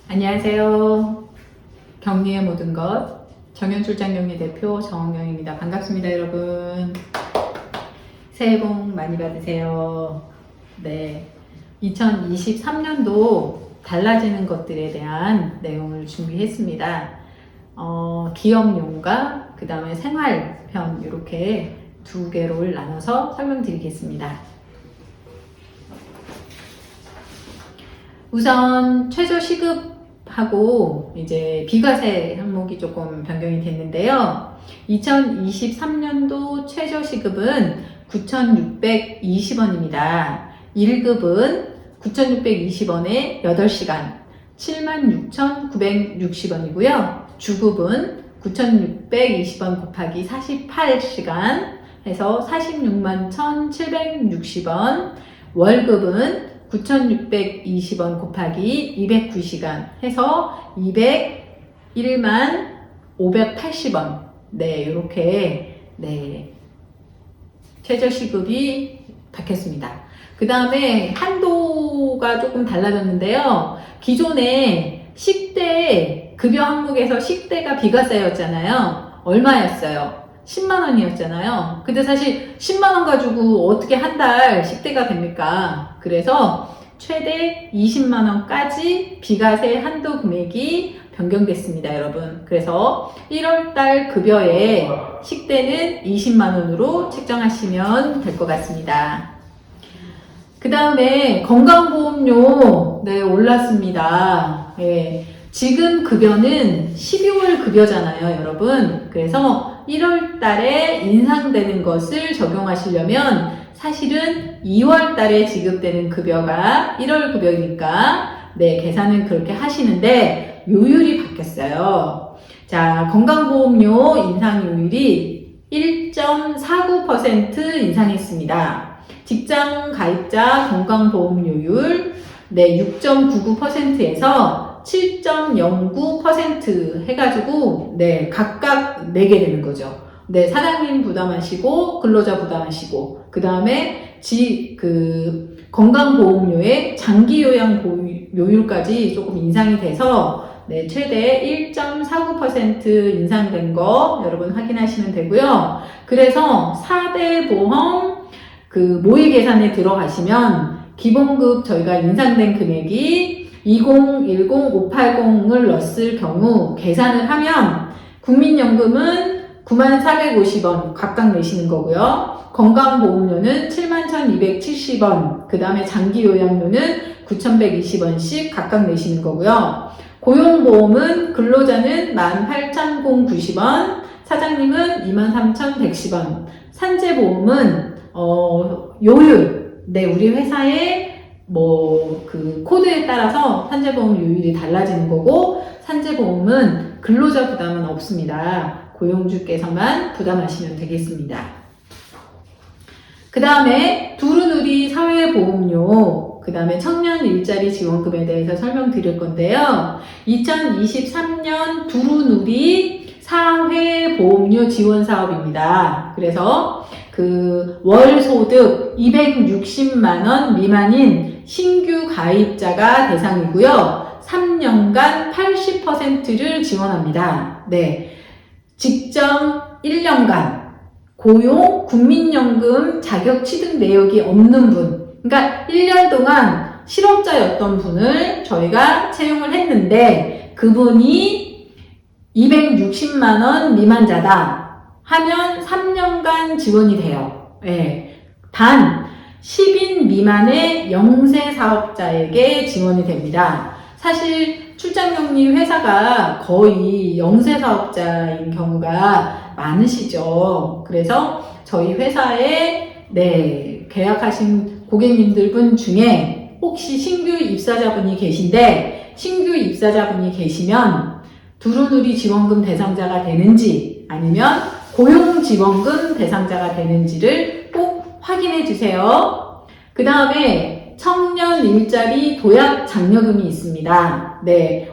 안녕하세요. 격리의 모든 것 정연출장격리 대표 정영입니다. 반갑습니다, 여러분. 새해 복 많이 받으세요. 네, 2023년도 달라지는 것들에 대한 내용을 준비했습니다. 기업용과 그 다음에 생활편 이렇게 두 개로 나눠서 설명드리겠습니다. 우선 최저시급하고 이제 비과세 항목이 조금 변경이 됐는데요. 2023년도 최저시급은 9,620원입니다. 1급은 9,620원에 8시간 76,960원이고요. 주급은 9,620원 곱하기 48시간 해서 461,760원. 월급은 9,620원 곱하기 209시간 해서 201만 580원. 네, 이렇게 최저시급이 바뀌었습니다. 그 다음에 한도가 조금 달라졌는데요. 기존에 10대 급여 항목에서 10대가 비과세였잖아요. 얼마였어요? 10만원이었잖아요. 근데 사실 10만원 가지고 어떻게 한 달 10대가 됩니까? 그래서 최대 20만원까지 비과세 한도 금액이 변경됐습니다, 여러분. 그래서 1월달 급여에 10대는 20만원으로 책정하시면 될 것 같습니다. 그 다음에 건강보험료 올랐습니다. 지금 급여는 12월 급여잖아요, 여러분. 그래서 1월 달에 인상되는 것을 적용하시려면 사실은 2월 달에 지급되는 급여가 1월 급여니까 계산은 그렇게 하시는데 요율이 바뀌었어요. 자, 건강보험료 인상 요율이 1.49% 인상했습니다. 직장 가입자 건강보험료율 6.99%에서 7.09% 해가지고 각각 내게 되는 거죠. 사장님 부담하시고 근로자 부담하시고 그 다음에 건강보험료의 장기요양요율까지 조금 인상이 돼서 최대 1.49% 인상된 거 여러분 확인하시면 되고요. 그래서 4대 보험 모의 계산에 들어가시면 기본급 저희가 인상된 금액이 2010-580을 넣었을 경우 계산을 하면 국민연금은 9450원 각각 내시는 거고요. 건강보험료는 71,270원, 그 다음에 장기요양료는 9,120원씩 각각 내시는 거고요. 고용보험은 근로자는 18,090원, 사장님은 23,110원, 산재보험은 요율, 우리 회사의 코드에 따라서 산재보험 요율이 달라지는 거고, 산재보험은 근로자 부담은 없습니다. 고용주께서만 부담하시면 되겠습니다. 그 다음에 두루누리 사회보험료, 그 다음에 청년 일자리 지원금에 대해서 설명드릴 건데요. 2023년 두루누리 사회보험료 지원 사업입니다. 그래서 월 소득 260만원 미만인 신규 가입자가 대상이고요. 3년간 80%를 지원합니다. 직전 1년간 고용 국민연금 자격 취득 내역이 없는 분, 그러니까 1년 동안 실업자였던 분을 저희가 채용을 했는데 그분이 260만원 미만자다 하면 3년간 지원이 돼요. 단 10인 미만의 영세 사업자에게 지원이 됩니다. 사실 출장격리 회사가 거의 영세 사업자인 경우가 많으시죠. 그래서 저희 회사에 계약하신 고객님들 분 중에 혹시 신규 입사자분이 계신데 신규 입사자분이 계시면 두루누리 지원금 대상자가 되는지 아니면 고용지원금 대상자가 되는지를 꼭 확인해 주세요. 그 다음에 청년 일자리 도약 장려금이 있습니다.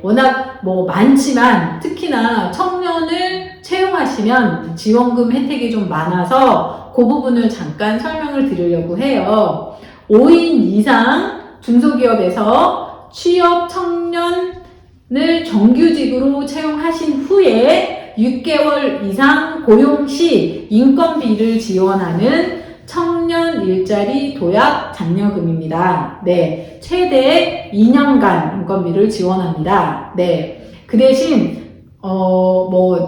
워낙 많지만 특히나 청년을 채용하시면 지원금 혜택이 좀 많아서 그 부분을 잠깐 설명을 드리려고 해요. 5인 이상 중소기업에서 취업 청년 정규직으로 채용하신 후에 6개월 이상 고용 시 인건비를 지원하는 청년 일자리 도약 장려금입니다. 네, 최대 2년간 인건비를 지원합니다. 네, 그 대신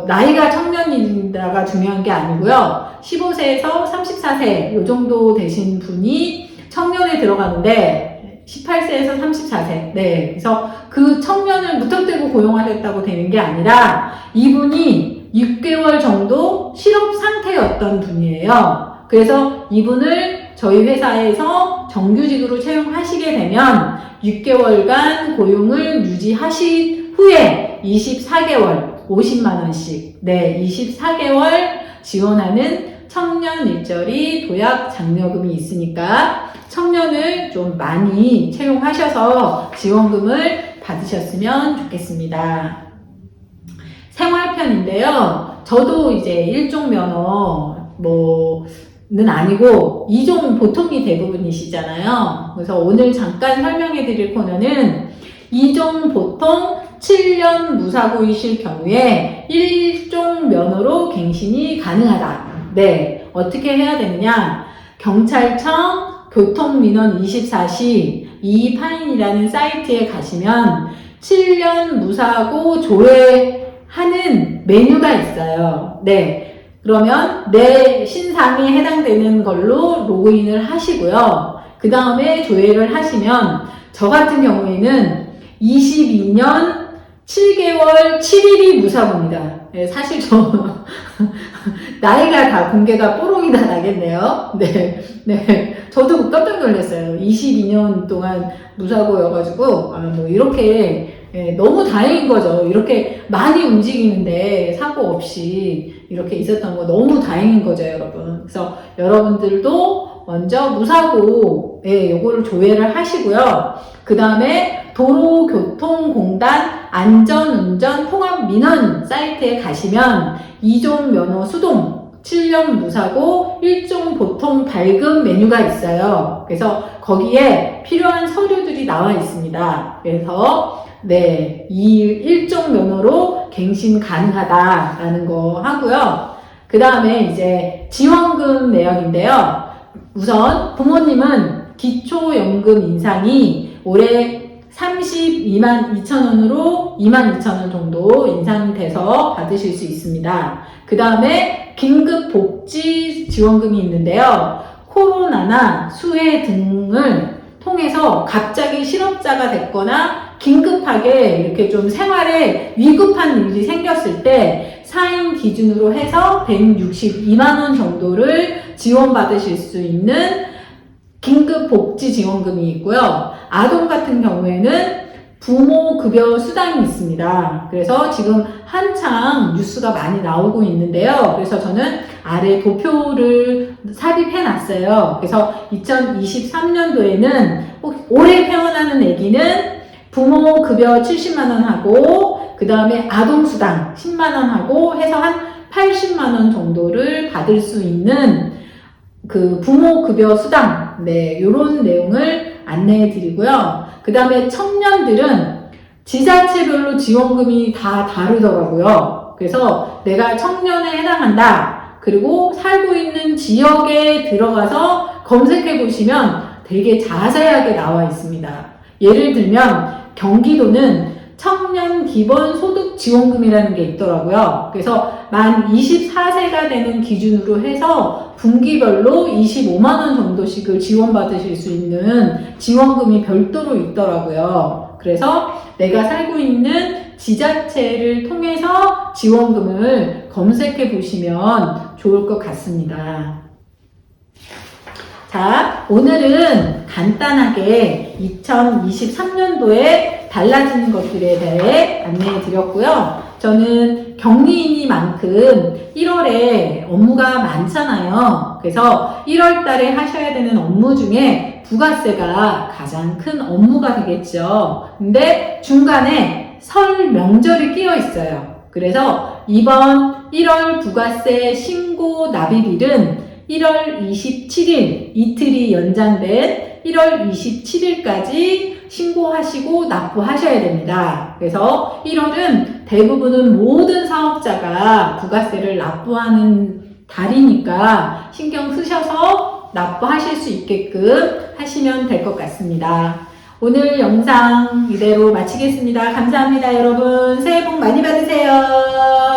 나이가 청년이다가 중요한 게 아니고요. 15세에서 34세 요 정도 되신 분이 청년에 들어가는데 18세에서 34세. 네. 그래서 그 청년을 무턱대고 고용하셨다고 되는 게 아니라 이분이 6개월 정도 실업 상태였던 분이에요. 그래서 이분을 저희 회사에서 정규직으로 채용하시게 되면 6개월간 고용을 유지하신 후에 24개월 50만원씩, 네, 24개월 지원하는 청년 일자리 도약 장려금이 있으니까 청년을 좀 많이 채용하셔서 지원금을 받으셨으면 좋겠습니다. 생활편인데요. 저도 이제 일종 면허는 아니고 2종 보통이 대부분이시잖아요. 그래서 오늘 잠깐 설명해 드릴 코너는 2종 보통 7년 무사고이실 경우에 1종 면허로 갱신이 가능하다. 네, 어떻게 해야 되느냐? 경찰청 교통민원 24시 이파인이라는 사이트에 가시면 7년 무사고 조회하는 메뉴가 있어요. 네, 그러면 내 신상이 해당되는 걸로 로그인을 하시고요. 그 다음에 조회를 하시면 저 같은 경우에는 22년 7개월 7일이 무사고입니다. 네, 사실 저 나이가 다 공개가 뽀록이 다 나겠네요. 네. 저도 깜짝 놀랐어요. 22년 동안 무사고여가지고 이렇게 너무 다행인 거죠. 이렇게 많이 움직이는데 사고 없이 이렇게 있었던 거 너무 다행인 거죠, 여러분. 그래서 여러분들도 먼저 무사고에 요거를 조회를 하시고요. 그 다음에 도로교통공단 안전운전 통합민원 사이트에 가시면 2종 면허 수동 7년 무사고 1종 보통 발급 메뉴가 있어요. 그래서 거기에 필요한 서류들이 나와 있습니다. 그래서 네, 이 1종 면허로 갱신 가능하다라는 거 하고요. 그 다음에 이제 지원금 내역인데요. 우선 부모님은 기초연금 인상이 올해 32만 2천원으로 2만 2천원 정도 인상이 돼서 받으실 수 있습니다. 그 다음에 긴급복지 지원금이 있는데요. 코로나나 수해 등을 통해서 갑자기 실업자가 됐거나 긴급하게 이렇게 좀 생활에 위급한 일이 생겼을 때 4인 기준으로 해서 162만원 정도를 지원받으실 수 있는 긴급복지지원금이 있고요. 아동 같은 경우에는 부모급여 수당이 있습니다. 그래서 지금 한창 뉴스가 많이 나오고 있는데요. 그래서 저는 아래 도표를 삽입해 놨어요. 그래서 2023년도에는 올해 태어나는 아기는 부모급여 70만원 하고 그 다음에 아동수당 10만원 하고 해서 한 80만원 정도를 받을 수 있는 그 부모급여 수당, 네, 요런 내용을 안내해 드리고요. 그 다음에 청년들은 지자체별로 지원금이 다 다르더라고요. 그래서 내가 청년에 해당한다. 그리고 살고 있는 지역에 들어가서 검색해 보시면 되게 자세하게 나와 있습니다. 예를 들면 경기도는 청년 기본 소득 지원금이라는 게 있더라고요. 그래서 만 24세가 되는 기준으로 해서 분기별로 25만원 정도씩을 지원받으실 수 있는 지원금이 별도로 있더라고요. 그래서 내가 살고 있는 지자체를 통해서 지원금을 검색해 보시면 좋을 것 같습니다. 자, 오늘은 간단하게 2023년도에 달라지는 것들에 대해 안내해 드렸고요. 저는 경리인이만큼 1월에 업무가 많잖아요. 그래서 1월 달에 하셔야 되는 업무 중에 부가세가 가장 큰 업무가 되겠죠. 근데 중간에 설 명절이 끼어 있어요. 그래서 이번 1월 부가세 신고 납입일은 1월 27일 이틀이 연장된 1월 27일까지 신고하시고 납부하셔야 됩니다. 그래서 1월은 대부분은 모든 사업자가 부가세를 납부하는 달이니까 신경 쓰셔서 납부하실 수 있게끔 하시면 될 것 같습니다. 오늘 영상 이대로 마치겠습니다. 감사합니다, 여러분. 새해 복 많이 받으세요.